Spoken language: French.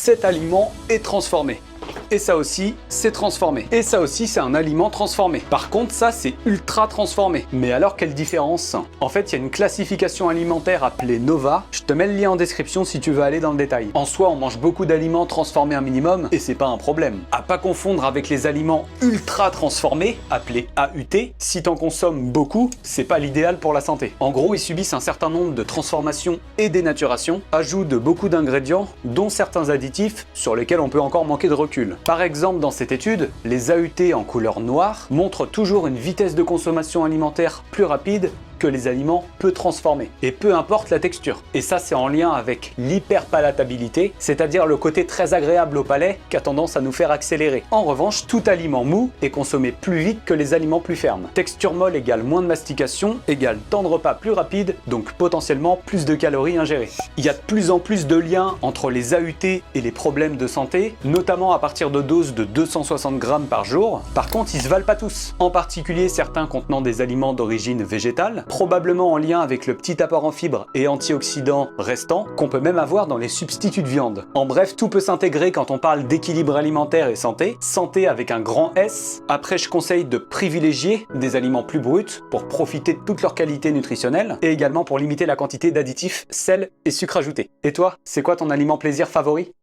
cet aliment est transformé. Et ça aussi, c'est transformé. Et ça aussi, c'est un aliment transformé. Par contre, ça, c'est ultra transformé. Mais alors, quelle différence? En fait, il y a une classification alimentaire appelée Nova. Je te mets le lien en description si tu veux aller dans le détail. En soi, on mange beaucoup d'aliments transformés un minimum, et c'est pas un problème. À pas confondre avec les aliments ultra transformés, appelés AUT. Si t'en consommes beaucoup, c'est pas l'idéal pour la santé. En gros, ils subissent un certain nombre de transformations et dénaturations, ajout de beaucoup d'ingrédients, dont certains additifs sur lesquels on peut encore manquer de recul. Par exemple, dans cette étude, les AUT en couleur noire montrent toujours une vitesse de consommation alimentaire plus rapide que les aliments peu transformés, et peu importe la texture. Et ça, c'est en lien avec l'hyperpalatabilité, c'est-à-dire le côté très agréable au palais qui a tendance à nous faire accélérer. En revanche, tout aliment mou est consommé plus vite que les aliments plus fermes. Texture molle égale moins de mastication, égale temps de repas plus rapide, donc potentiellement plus de calories ingérées. Il y a de plus en plus de liens entre les AUT et les problèmes de santé, notamment à partir de doses de 260 grammes par jour. Par contre, ils se valent pas tous, en particulier certains contenant des aliments d'origine végétale, probablement en lien avec le petit apport en fibres et antioxydants restants qu'on peut même avoir dans les substituts de viande. En bref, tout peut s'intégrer quand on parle d'équilibre alimentaire et santé, santé avec un grand S. Après, je conseille de privilégier des aliments plus bruts pour profiter de toute leur qualité nutritionnelle et également pour limiter la quantité d'additifs, sel et sucre ajoutés. Et toi, c'est quoi ton aliment plaisir favori ?